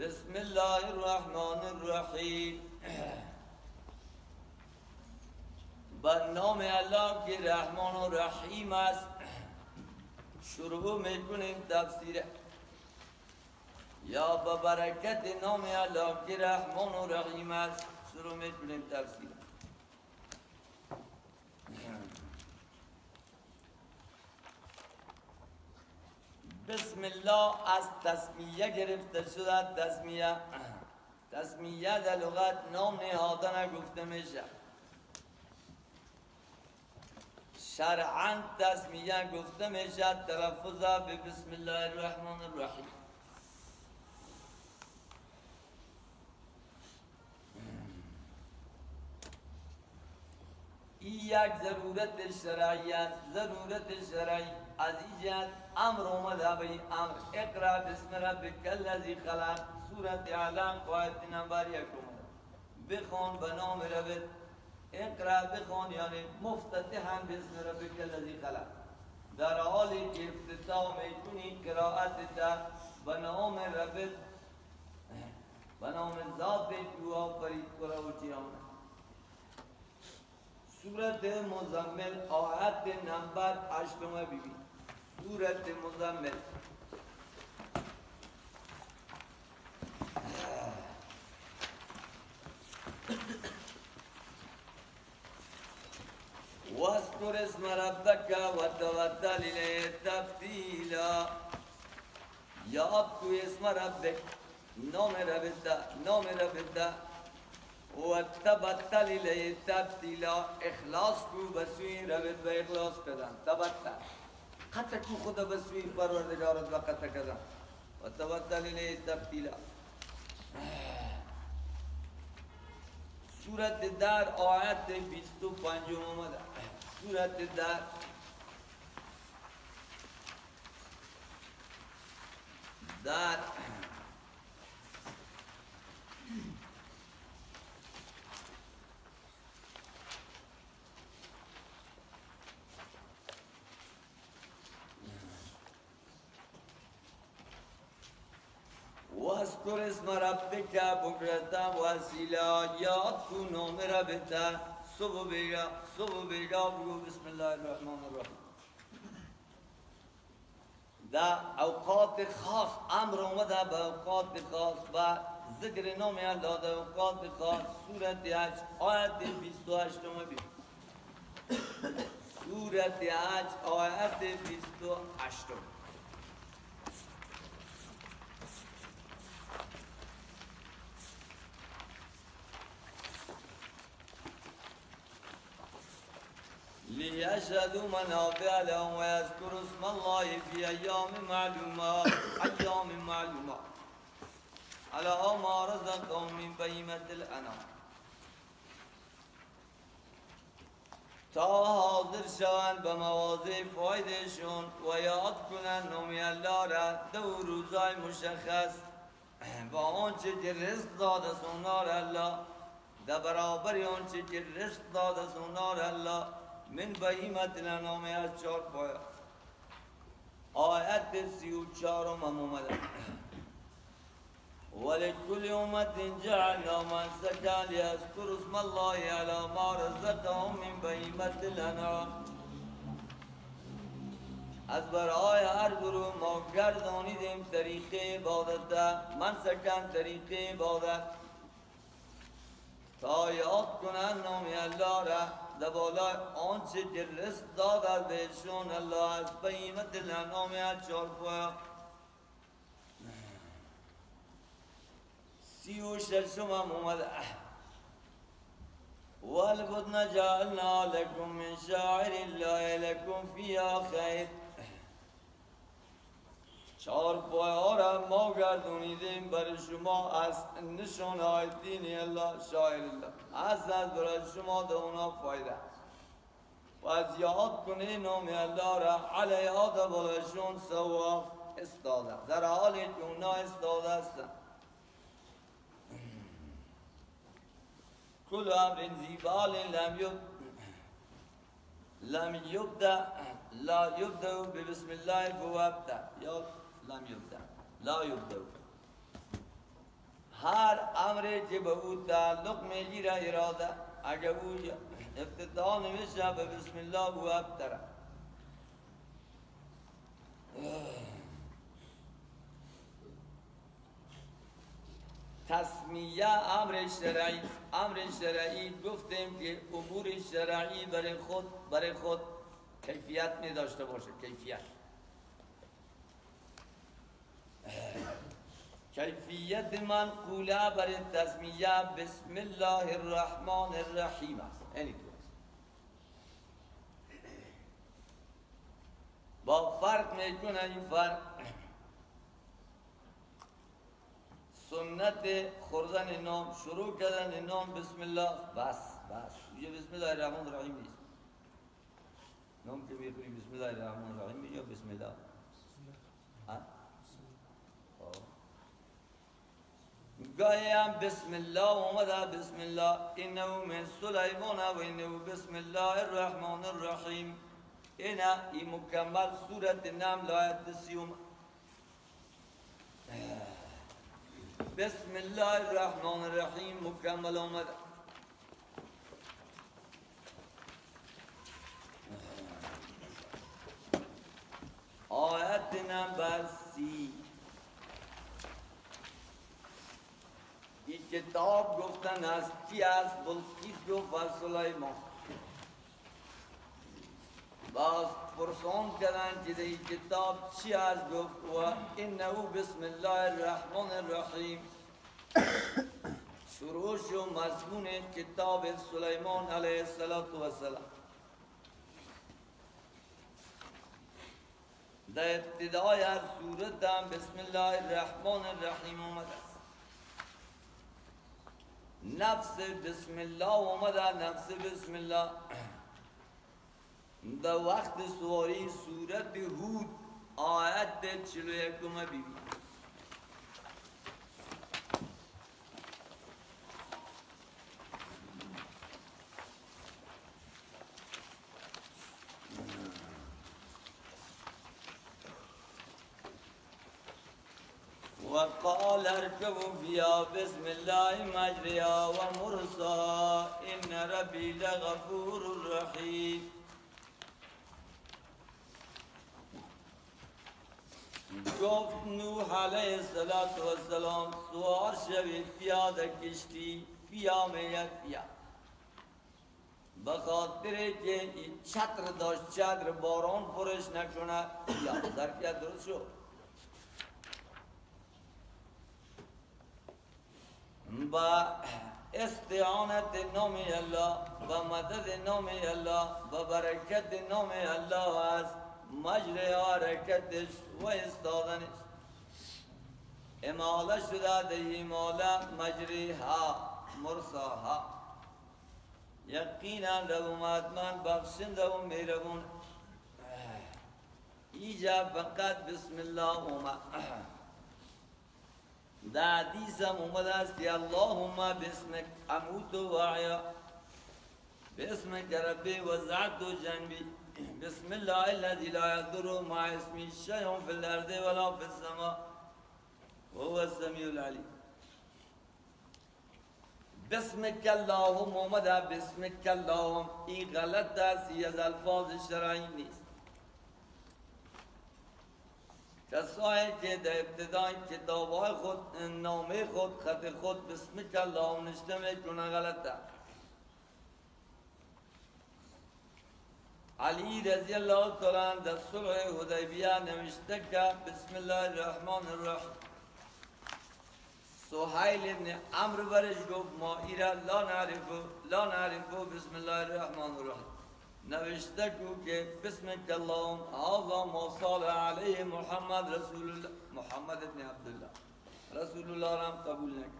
بسم الله الرحمن الرحیم. به نام الله که رحمان و رحیم است شروع میکنیم تفسیر. یا به برکت نام الله که رحمان و رحیم است شروع میکنیم تفسیر. بسم الله از تسمیه گرفته شده. تسمیه در لغت نام نهادن گفته میشه. شرعاً تسمیه گفته میشه تلفظ به بسم الله الرحمن الرحیم. این یک ضرورت شرعی است. ضرورت شرعی از این امر اومده به این امر اقرا بسم ربک الذی خلق. سورت اعلام آیت نمبر 1 اومده. بخوان به نام ربت. اقرا بخوان یعنی مفتتحا بسم ربک الذی خلق. در حالی که افتتاح میکنی قرائت تا به نام ربت، به نام ذات تو آفرید کرا و چیامه. سورت مزمل آیت نمبر 8 ببین. سورت مزمل واذکر اسم ربک و توکل الیه تبتیلا. یاد کو اسم ربک، نام ربت و تبتل الیه تبتیلا. اخلاص کو بسوی ربت و اخلاص کدن. تبتل قطع کو خود بسوی پروردگارت و قطع کدن و تبتل الیه تبتیلا. سورت در آیت 25 اومده. سورت در واذکر اسم ربک بکرة و اصیلا. یاد کو نام ربت صبح بیگا بگو بسم الله الرحمن الرحیم. در اوقات خاص امر اومده به اوقات خاص و ذکر نام الله در اوقات خاص. سورت حج آیت 28 ببین. سورت حج آیت 28. لیشهدوا منافع لهم و یذکروا اسم الله فی ایام معلومات علی ما رزقهم من بهیمة الانعام. تا حاضر شوند به مواضع فایدهشون و یاد کنند نام الله را در روزهای مشخص با آنچه که رزق داده است اونا را الله، در برابر آنچه که رزق داده است اونا را الله. من بهیمة الانعام از 4 پایه. آیت 34 اومده. ولکل امت جعلنا منسکا لیذکروا اسم الله علی ما رزقهم من بهیمة الانعام. از برای هر گروه ما گردانیدیم طریق عبادت، منسکن طریق عبادت، تا یاد کنند نام الله را در بالای آنچه که رزق داده بهشون الله از بهیمة الانعام از 4 پایه. 36 هم اومده. والبدن جعلنا لكم من شعائر الله لكم فيها خیر. 4 پایه ها را ما گردونیدیم برای شما از نشانهای دین الله، شاعر الله از برای شما در اونا فایده. و از یاد کنی نام الله را علیها در بالایشون ثواب استاده، در حالی که اونا استاده هستن. کل امر زیبال لم یبدأ لا یبدأ بسم الله فهو ابتدأ. یا لم یبدأ لا یبدأ امری که به او تعلق میگیره اراده اگه او افتتاح نمیشه به بسم الله او ابتره. تسمیه امر شرعی گفتیم که امور شرعی برای خود کیفیت می داشته باشه. کیفیت منقوله برای تسمیه بسم الله الرحمن الرحیم است. یعنی تو با فرق میکنه این فرق سنت خوردن نام شروع کردن نام بسم الله بس یه بسم الله الرحمن الرحیم نیست. نام که میخوری بسم الله الرحمن الرحیم یا بسم الله گاهی هم بسم الله اومده بسم الله انه من سلیمان و انه بسم الله الرحمن الرحیم. این مکمل صورت نمل آیت 30 بسم الله الرحمن الرحیم مکمل آمد. آیت نمبر 30 این کتاب گفتن از کی است؟ بلقیس گفت از سلیمان. باز پرسان کردن که این کتاب چی است؟ گفت و انه بسم الله الرحمن الرحیم. شروع و مضمون کتاب سلیمان علیه السلام. در ابتدای هر سورت هم بسم الله الرحمن الرحیم آمده است. نفس بسم الله آمده، نفس بسم الله در وقت سواری سورت هود آیت 41 ببین. وقال اركبوا فيها بسم الله مجريها ومرساها إن ربي لغفور رحيم. گفت نوح علیه السلام سوار شوید پیاده کشتی فیا میگه فیا بخاطر که این چتر داشت چتر باران پرش نکنه فیا ظرفیت درست شد. با استعانت نام الله و مدد نام الله و برکت نام الله است مجرى حرکتش و استادنش. اماله شده ده اماله مجریها مرساها. یقینا رحمتمند بخشنده و مهربون. ایجا فقط بسم الله اومد. در حدیث هم اومده است که اللهم باسمک اموت و احیا باسمک ربی وضعت جنبی بسم الله الذي لا يضر مع اسمه شيء في الارض ولا في السماء وهو السميع العليم. بسمك اللهم اومده بسمك اللهم این غلط است، از الفاظ شرعی نیست. کسایی که در ابتدای کتاب‌های خود نامه خود خط خود بسمک اللهم نشته میکنه غلطه. علی رضی الله تعالی در صلح حدیبیه نوشته که بسم الله الرحمن الرحیم. سهیل ابن عمرو برش گفت ما ایرا لا نعرفو بسم الله الرحمن الرحیم. نوشته که بسمک اللهم هذا ما صالح علیه محمد رسول الله محمد ابن عبدالله رسول الله را هم قبول نکرد.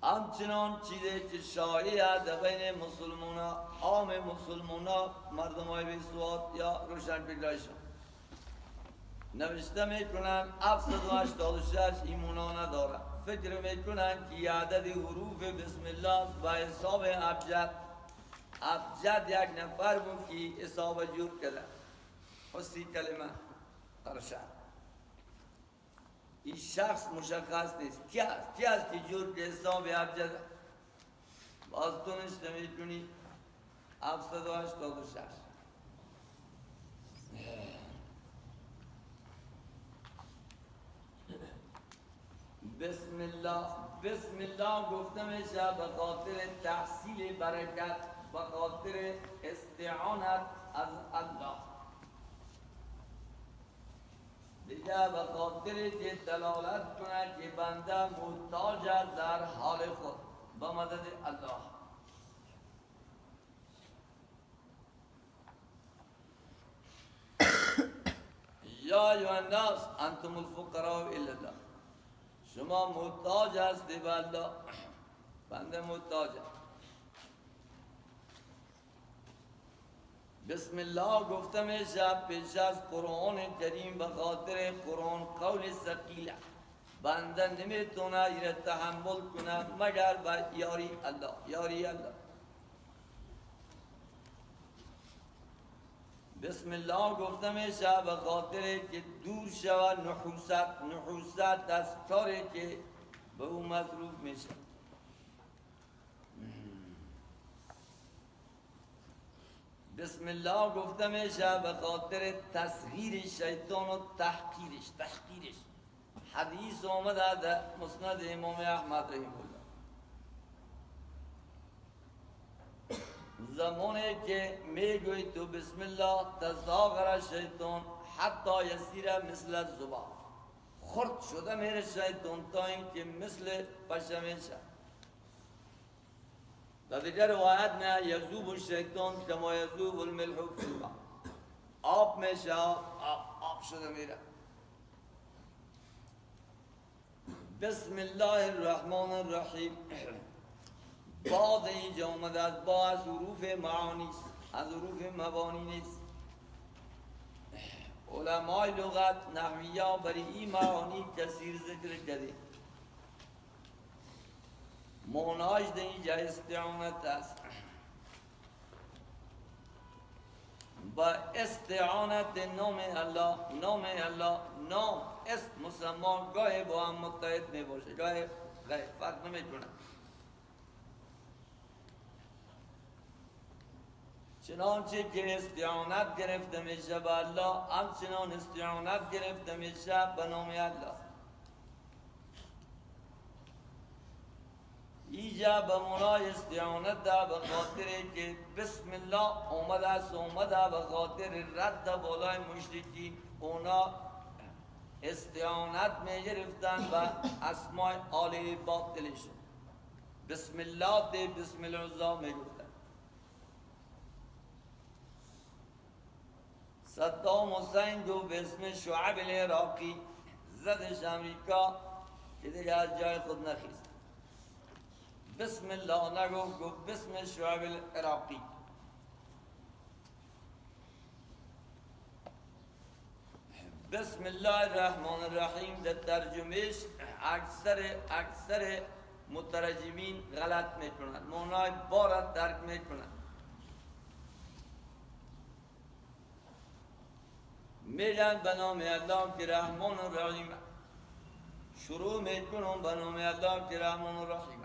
همچنان چیزی که شایعه در بین مسلمان عام مسلمان مردم های بیسواد یا روشن فکرایشان نوشته میکنن 786 ایمونا نداره. فکر میکنن که عدد حروف بسم الله با حساب ابجد یک نفر بود که حساب جور کرده حسی کلمه قرشه. این شخص مشخص نیست. کی است که جور که حساب ابجد باز تو نشته میتونی 786. بسم الله گفته میشه به خاطر تحصیل برکت، به خاطر استعانت از الله، دیگه به خاطر که دلالت کنه که بنده محتاج است در حال خود به مدد الله. یا ایها الناس انتم الفقراء الی الله، شما محتاج هستی به الله، بنده محتاجم. بسم الله گفته میشه پیش از قرآن کریم به خاطر قرآن قول ثقیله، بنده نمیتونه ایره تحمل کنه مگر به یاری الله، یاری الله. بسم الله گفته میشه به خاطر که دور شود نحوست از کاری که به او مصروف میشه. بسم الله گفته میشه به خاطر تصغیر شیطان و تحقیرش. حدیث آمده در مسند امام احمد رحمه الله، زمانی که میگوی تو بسم الله تزاغر شیطان حتی یسیر مثل الذباب، خرد شده میره شیطان تا اینکه مثل پشه میشه. در دیگر روایت نه یذوب الشیطان کما یذوب الملح فی الماء، آب میشه، آب شده میره. بسم الله الرحمن الرحیم بعد اینجا آمده از با از حروف معانی است، از حروف مبانی نیست. علمای لغت نحویه برای این معانی کثیر ذکر کرده. معناش در اینجا استعانت است. با استعانت نام الله، نام است مسما گاهی با هم متحد می باشه، گاهی فرق نمی کنه. چنانچه که استعانت گرفته میشه به الله، همچنان استعانت گرفته میشه به نام الله. ایجا به منای استعانت ده به خاطر که بسم الله اومده به خاطر رد بالای مشرکین. اونا استعانت می گرفتن به اسماء آله باطلشون. بسم الله ده بسم العزا می گفتن. صدام حسین گو به اسم شعب العراقی زدش امریکا که دیگه از جای خود نخیست. بسم الله نگو، گو بسم شعب العراقی. بسم الله الرحمن الرحیم در ترجمهش اکثر مترجمین غلط میکنند، معنای بارت درک میکنند. میگن به نام الله که رحمان و رحیم. شروع میکنم به نام الله که رحمان و رحیم.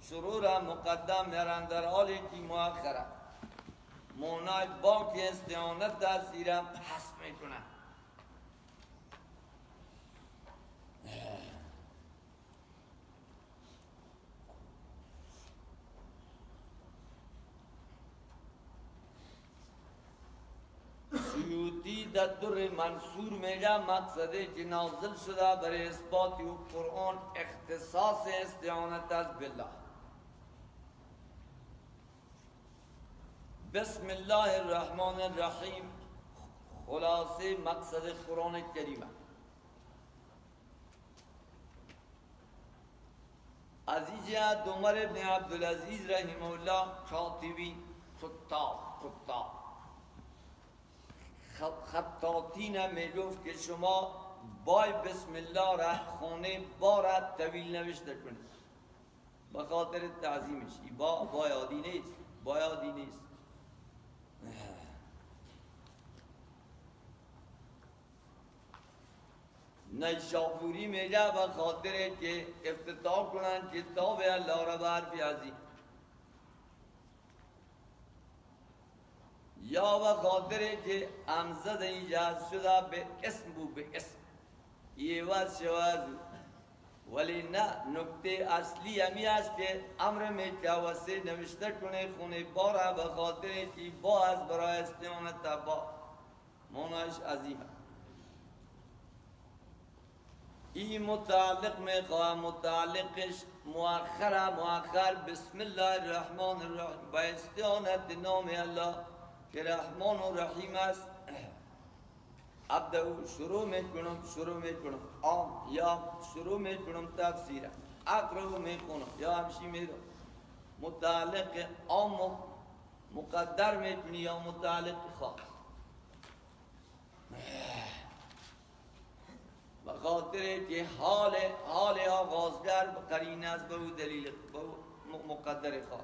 شروع را مقدم میرن در حالی که مؤخره. معنای با که استعانت در زیرم حس میکنن. سیوطی در در منصور میگه مقصده که نازل شده برای اثبات و قرآن اختصاص استعانت از بالله. بسم الله الرحمن الرحیم خلاصه مقصد قرآن کریمه. از این جهت عمر ابن عبدالعزیز رحمه الله کاتبین خطاطین میگفت که شما بای بسم الله را خانه بارد طویل نوشته کنید به خاطر تعظیمش. این با یادی نیست. نیشافوری میگه به خاطر که افتتاح کنن کتاب الله را به حرف عظیم، یا به خاطر که امزد ایجاد شده به اسم بود، به اسم یه وز شواز. ولی نه، نکته اصلی همی است که امر میتوسه نوشته کنه خونه باره به خاطر که با از برای استعمال تبا مانش عظیم. این متعلق میخواه، متعلقش مؤخر بسم الله الرحمن الرحیم با استعانت نام الله که رحمان و رحیم است. ابدأ شروع میکنم یا شروع میکنم تفسیرم، اقرأ میکنم یا همشی میرم. متعلق عام مقدر میکنی یا متعلق خاص؟ بخاطر که حال آغازگر قرین است به دلیل مقدر خاص.